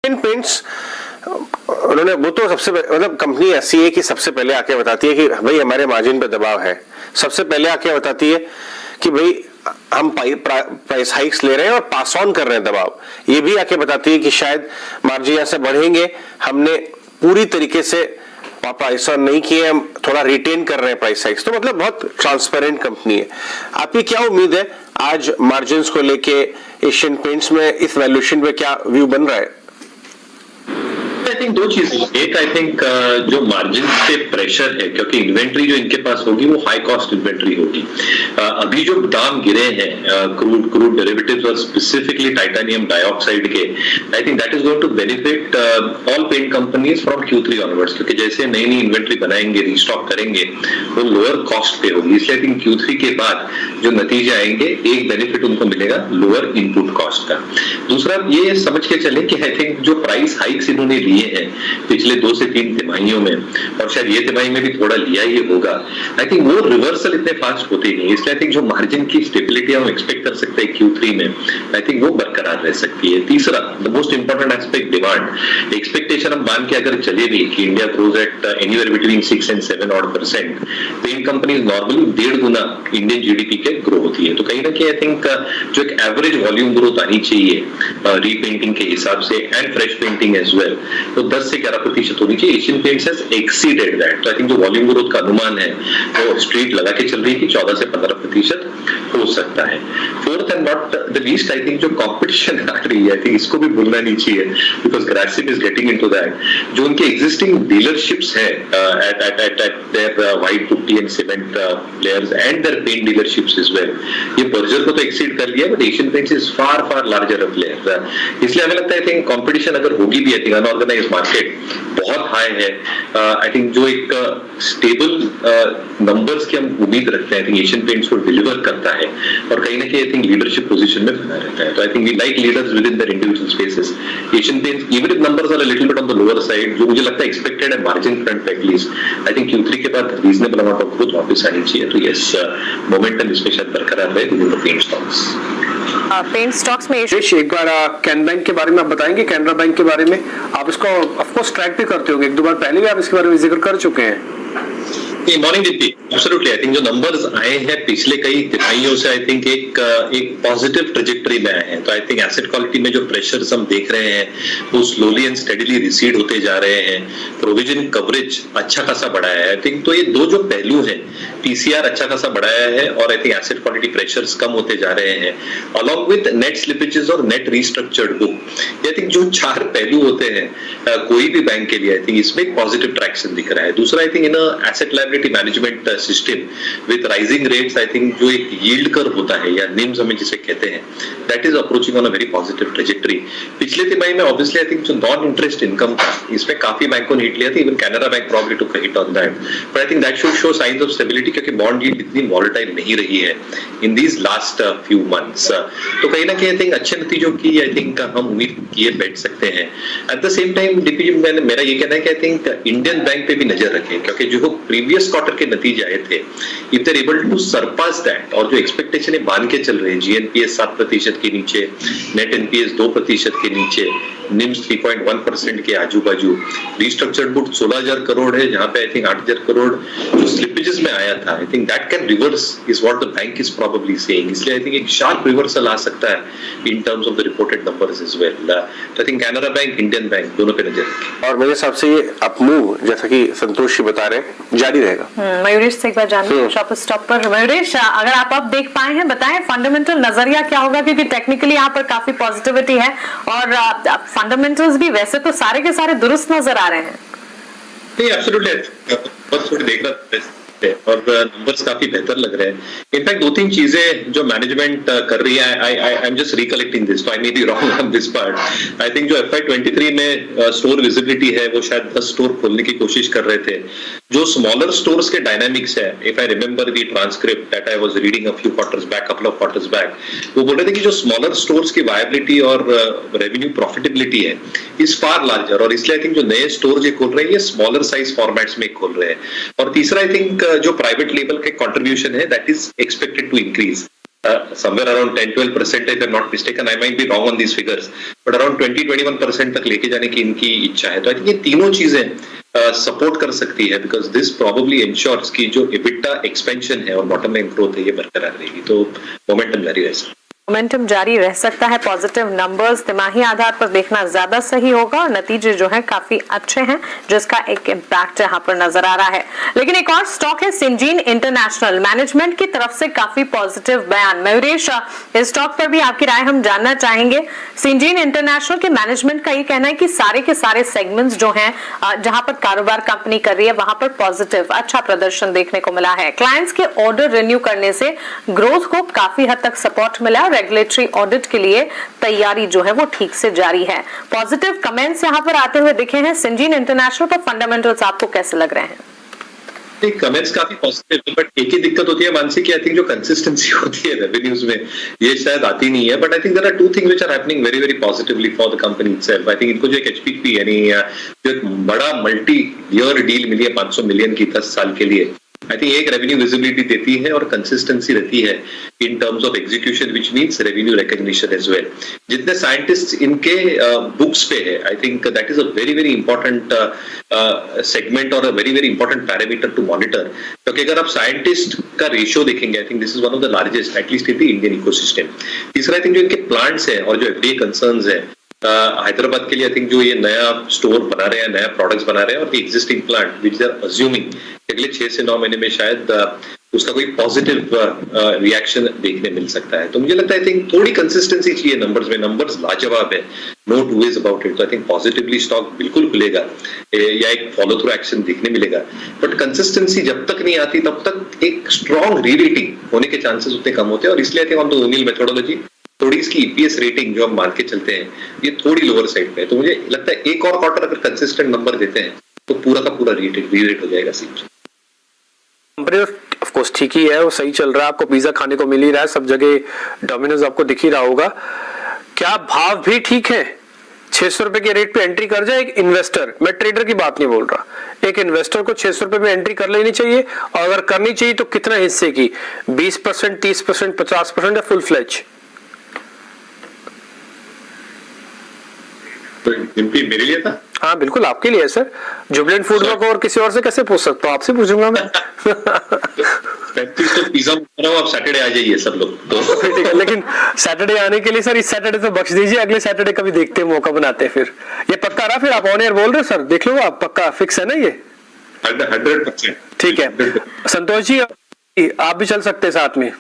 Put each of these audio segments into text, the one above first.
Asian paints उन्होंने, वो तो सबसे मतलब कंपनी ऐसी है कि सबसे पहले आके बताती है कि भाई हमारे मार्जिन पे दबाव है, सबसे पहले आके बताती है कि भाई हम प्राइस हाइक्स ले रहे हैं और पास ऑन कर रहे हैं दबाव, ये भी आके बताती है कि शायद मार्जिन यहां से बढ़ेंगे, हमने पूरी तरीके से प्राइस ऑन नहीं किए, हम थोड़ा रिटेन कर रहे हैं प्राइस हाइक्स। तो मतलब बहुत ट्रांसपेरेंट कंपनी है। आपकी क्या उम्मीद है आज मार्जिन को लेके एशियन पेंट्स में, इस वैल्यूएशन पे क्या व्यू बन रहा है? आई थिंक दो चीजें, एक आई थिंक जो मार्जिन पे प्रेशर है क्योंकि इन्वेंट्री जो इनके पास होगी वो हाई कॉस्ट इन्वेंट्री होगी। अभी जो दाम गिरे हैं क्रूड डेरिवेटिव्स और स्पेसिफिकली टाइटेनियम डाइऑक्साइड के, I think that is going to benefit all paint companies from Q3 onwards, क्योंकि जैसे नई नई इन्वेंट्री बनाएंगे, रिस्टॉक करेंगे, वो लोअर कॉस्ट पे होगी। इसलिए आई थिंक Q3 के बाद जो नतीजे आएंगे, एक बेनिफिट उनको मिलेगा लोअर इनपुट कॉस्ट का। दूसरा ये समझ के चले कि आई थिंक जो प्राइस हाइक्स इन्होंने लिए हैं पिछले 2 से 3 तिमाहियों में, और शायद ये तिमाही में भी थोड़ा लिया ही होगा, आई थिंक वो रिवर्सल इतने फास्ट होते नहीं। इसलिए आई थिंक जो मार्जिन की स्टेबिलिटी हम एक्सपेक्ट कर सकते हैं Q3 में, आई थिंक वो बरकरार रह सकती है। तीसरा, the most important aspect, demand expectation हम मान के अगर चले भी कि India grows at anywhere between 6 and 7% paint companies normally 1.5 गुना इंडियन जीडीपी के ग्रो होती है। तो कहीं ना कहीं आई थिंक जो एक एवरेज वॉल्यूम ग्रोथ आनी चाहिए रीपेंटिंग के हिसाब से and fresh painting as well, तो 10 से 11% होनी चाहिए। Asian Paints has exceeded that. तो आई थिंक जो वॉल्यूम ग्रोथ का अनुमान है वो स्ट्रीट लगा के चल रही है कि 14 से 15% हो सकता है। Fourth and not the least, I think जो कंपटीशन आ रही है, आई थिंक इसको भी भूलना नहीं चाहिए, because Grasim is getting into that. जो उनके एग्जिस्टिंग डीलरशिप्स है at their white putty and cement players and their paint dealerships as well, ये बर्जर को तो एक्सीड कर लिया, but Asian Paints is far larger player. इसलिए हमें लगता है आई थिंक कंपटीशन अगर होगी भी, आई थिंक अनऑर्गेनाइज मार्केट बहुत हाई है। आई थिंक जो एक स्टेबल नंबर्स की हम उम्मीद रखते हैं, आई थिंक एशियन पेंट्स को डिलीवर करता है और कहीं ना कहीं आई थिंक लीडरशिप पोजीशन में बना रहता है। तो I think we like leaders within their individual spaces. Asian Paints even if numbers are a little bit on the lower side, जो मुझे लगता है एक्सपेक्टेड है मार्जिन फ्रंट पे एटलीस्ट, आई थिंक Q3 के बाद रीजनेबल अमाउंट ऑफ ग्रोथ वापस आनी चाहिए। तो यस, मोमेंटम इसमें शायद बरकरार रहे within the paint stocks. Paint stocks में एक बार कैनरा बैंक के बारे में आप बताएंगे, कैनरा बैंक के बारे में आप इसको ऑफ कोर्स ट्रैक भी करते होंगे, 1-2 बार पहले भी आप इसके बारे में जिक्र कर चुके हैं। Morning Deepti, absolutely I think जो नंबर्स आए हैं पिछले कई तिमाहियों से, आई थिंक एक पॉजिटिव ट्रेजेक्टरी में आए हैं। तो आई थिंक एसेट क्वालिटी में जो प्रेशर्स हम देख रहे हैं वो स्लोली एंड स्टेडीली रिसीड होते जा रहे हैं। प्रोविजन कवरेज अच्छा खासा बढ़ाया है। आई थिंक तो ये दो जो पहलू हैं, पीसीआर अच्छा खासा बढ़ाया है और I think asset quality pressures कम होते जा रहे हैं, अलॉन्ग विद नेट स्लिपेजेस और net restructured book. I think जो 4 पहलू होते हैं कोई भी बैंक के लिए, आई थिंक इसमें एक पॉजिटिव ट्रैक्शन दिख रहा है। दूसरा, I think in asset liability management system with rising rates, I think जो एक यील्ड कर्व होता है या निम्स हमें जिसे कहते हैं, that is approaching on a very positive trajectory. पिछले तिमाही में ऑब्वियसली आई थिंक जो नॉन इंटरेस्ट इनकम था, इसमें काफी बैंकों ने हिट लिया था, even Canara bank probably took a hit on that, but I think that should show science of stability, क्योंकि बॉन्ड यील्ड इतनी वॉलेटाइल नहीं रही है in these last few months. तो कहीं ना कहीं आई थिंक अच्छे नतीजों की आई थिंक हम उम्मीद किए बैठ सकते हैं। At the same time DP, मेरा ये कहना है कि आई थिंक इंडियन बैंक पे भी नजर रखें, क्योंकि जो प्रीवियस क्वार्टर के नतीजे आए थे, if they are able to surpass that, और जो एक्सपेक्टेशन है मान के चल रहे हैं, जीएनपीएस 7% के नीचे, नेट एनपीएस 2% के नीचे, निम्स 3.1% के आजू बाजू, रिस्ट्रक्चर्ड बुक 16,000 करोड़ है, जहां पे आई थिंक 8,000 करोड़ जो स्लिपेजेस में आया था, I think that can reverse is what the bank is probably saying. इसलिए आई थिंक एक शार्प रिवर्सल आ सकता है in terms of the reported numbers as well. तो I think Canara Bank, Indian Bank दोनों पे नजर रखें। और मेरे हिसाब से ये अप मूव, जैसा कि संतोष जी बता रहे हैं, जारी रहेगा। मयूरेश से एक बार जानते शॉप स्टॉप पर। मयूरेश, अगर आप अब देख पाए हैं, बताएं फंडामेंटल नजरिया क्या होगा, क्योंकि टेक्निकली यहाँ पर काफी पॉजिटिविटी है और फंडामेंटल्स भी वैसे तो सारे के सारे दुरुस्त नजर आ रहे हैं। नहीं, एब्सोल्युटली बस थोड़ी देख रहा था और नंबर्स काफी बेहतर लग रहे हैं। इनफैक्ट 2-3 चीजें जो मैनेजमेंट कर रही है, I am just recollecting this, तो I may be wrong on this part. I think जो FY23 में स्टोर विजिबिलिटी है वो शायद 10 स्टोर खोलने की कोशिश कर रहे थे। जो स्मॉलर स्टोर्स के डायनामिक्स है, if I remember the transcript that I was reading a few quarters back, couple of quarters back, वो बोल रहे थे कि जो स्मॉलर स्टोर्स की वायबिलिटी और रेवेन्यू प्रॉफिटेबिलिटी है इज फार लार्जर, और इसलिए आई थिंक जो नए स्टोर जो खोल रहे हैं ये स्मॉलर साइज फॉर्मेट्स में खोल रहे हैं। और तीसरा, आई थिंक जो प्राइवेट लेवल के कंट्रीब्यूशन है that is expected to increase. somewhere around 10-12% if I'm not mistaken. I might be wrong on these figures, but around 20-21% तक लेके जाने की इनकी इच्छा है. तो I think ये तीनों चीजें सपोर्ट कर सकती है, because this probably ensures कि जो EBITDA expansion है और bottom line growth है ये बरकरार रहेगी. तो मोमेंटम जारी रहेगा. मोमेंटम जारी रह सकता है. पॉजिटिव नंबर्स तिमाही आधार पर देखना ज्यादा सही होगा और नतीजे जो हैं काफी अच्छे हैं, जिसका एक इम्पैक्ट यहाँ पर नजर आ रहा है. लेकिन एक और स्टॉक है सिंजीन इंटरनेशनल. मैनेजमेंट की तरफ से काफी पॉजिटिव बयान. मयूरेश, इस स्टॉक पर भी आपकी राय हम जानना चाहेंगे. सिंजीन इंटरनेशनल के मैनेजमेंट का ये कहना है कि सारे के सारे सेगमेंट्स जो हैं जहां पर कारोबार कंपनी कर रही है वहां पर पॉजिटिव अच्छा प्रदर्शन देखने को मिला है. क्लाइंट्स के ऑर्डर रिन्यू करने से ग्रोथ को काफी हद तक सपोर्ट मिला. रेगुलेटरी ऑडिट के लिए तैयारी जो है वो ठीक से जारी है. पॉजिटिव कमेंट्स यहां पर आते हुए दिखे हैं. सिंजीन इंटरनेशनल पर फंडामेंटल्स आपको कैसे लग रहे हैं? कमेंट्स काफी पॉजिटिव है, बट एक ही दिक्कत होती है मानसी की, आई थिंक जो कंसिस्टेंसी होती है रेवेन्यूज में ये शायद आती नहीं है. But I think there are two things which are happening very very positively for the company itself. I think इनको जो एक एचपीपी यानी जो एक बड़ा मल्टी ईयर डील मिली है 500 मिलियन की 10 साल के लिए, आई थिंक एक रेवेन्यू विजिबिलिटी देती है और कंसिस्टेंसी रहती है in terms of execution, which means revenue recognition as well. जितने साइंटिस्ट इनके बुक्स पे है, I think that is a very very important segment और a very very important parameter to monitor. क्योंकि अगर आप साइंटिस्ट का रेशियो देखेंगे, I think this is one of the largest at least in the Indian ecosystem. तीसरा, I think जो इनके plants है और जो एफडीए कंसर्न्स है हैदराबाद के लिए, आई थिंक जो ये नया स्टोर बना रहे हैं, नया प्रोडक्ट्स बना रहे हैं और the existing plant which they are assuming अगले 6 से 9 महीने में शायद उसका कोई पॉजिटिव रिएक्शन देखने मिल सकता है. तो मुझे लगता है आई थिंक थोड़ी कंसिस्टेंसी चाहिए नंबर्स में. नंबर्स लाजवाब है, no two ways about it. तो आई थिंक पॉजिटिवली स्टॉक बिल्कुल खुलेगा या एक फॉलो थ्रू एक्शन देखने मिलेगा. बट कंसिस्टेंसी जब तक नहीं आती तब तक एक स्ट्रॉन्ग री-रेटिंग होने के चांसेस उतने कम होते हैं. और इसलिए I think on the O'Neill methodology थोड़ी इसकी ईपीएस रेटिंग जो हम मान के चलते हैं ये थोड़ी लोअर साइड पे है. तो मुझे लगता है एक और क्वार्टर अगर कंसिस्टेंट नंबर देते हैं तो पूरा का पूरा री-रेट हो जाएगा. कंपनी ऑफ कोर्स ठीक ही है, वो सही चल रहा है. आपको पिज्जा खाने को मिल ही रहा है, सब जगह डोमिनोज आपको दिख ही रहा होगा. क्या भाव भी ठीक है? 600 रुपए के रेट पे एंट्री कर जाए एक इन्वेस्टर, मैं ट्रेडर की बात नहीं बोल रहा, एक इन्वेस्टर को 600 रुपए में एंट्री कर लेनी चाहिए. और अगर करनी चाहिए तो कितना हिस्से की? 20%, 30%, 50% या फुल फ्लेज? मेरे लिए था. हाँ बिल्कुल आपके लिए है सर. जुबिलेंट फूड वर्क और किसी और से कैसे पूछ सकता हूँ? आपसे पूछूंगा मैं. तो पिज्जा आप सैटरडे आ जाइए सब लोग तो. ठीक है, लेकिन सैटरडे आने के लिए सर इस सैटरडे तो बख्श दीजिए, अगले सैटरडे कभी देखते हैं, मौका बनाते हैं. फिर ये पक्का रहा, फिर आप ऑन एयर बोल रहे हो सर, देख लो आप, पक्का फिक्स है ना ये? 100%. ठीक है संतोष जी, आप भी चल सकते हैं साथ में,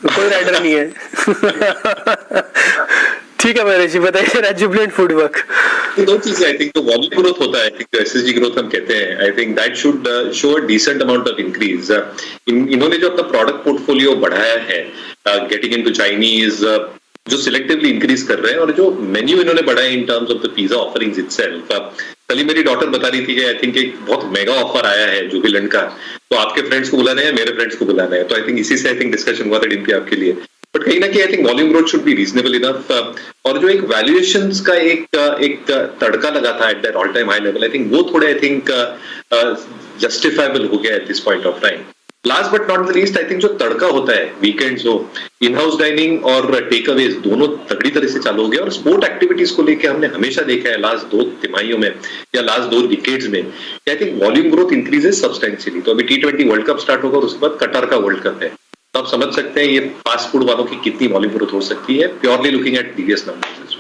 कोई राइडर नहीं है. ठीक है मेरे जी, बताइए जुबिलेंट फूड वर्क. दो चीजें, आई थिंक तो वॉल्यूम ग्रोथ होता है, जो एसएसजी ग्रोथ हम कहते हैं, I think that should show a decent amount of increase. इन्होंने जो अपना प्रोडक्ट पोर्टफोलियो बढ़ाया है, गेटिंग इनटू चाइनीज, जो सिलेक्टिवली इंक्रीज कर रहे हैं, और जो मेन्यू इन्होंने बढ़ाया in terms of the pizza offerings itself. कल मेरी डॉटर बता रही थी कि आई थिंक एक बहुत मेगा ऑफर आया है जुबिलेंट का, तो आपके फ्रेंड्स को बुलाना है, मेरे फ्रेंड्स को बुलाना है. तो आई थिंक इसी से आई थिंक डिस्कशन हुआ था डीपी आपके लिए. बट कहीं ना कहीं I think volume growth should be reasonable enough. और जो एक वैल्यूएशंस का एक तड़का लगा था at that all time high level, I think वो थोड़े आई थिंक जस्टिफाइबल हो गया at this point of time. Last but not the least, I think जो तड़का होता है वीकेंड्स हो, इन हाउस डाइनिंग और टेक अवेज दोनों तगड़ी तरह से चालू हो गया. और स्पोर्ट एक्टिविटीज को लेकर हमने हमेशा देखा है लास्ट 2 तिमाहियों में या लास्ट 2 डिकेड्स में, I think volume growth increases substantially. तो अभी T20 वर्ल्ड कप स्टार्ट होगा और उसके बाद कतर का वर्ल्ड कप है, तो आप समझ सकते हैं ये फास्ट फूड वालों की कितनी वॉल्यूम ग्रोथ हो सकती है, purely looking at previous numbers.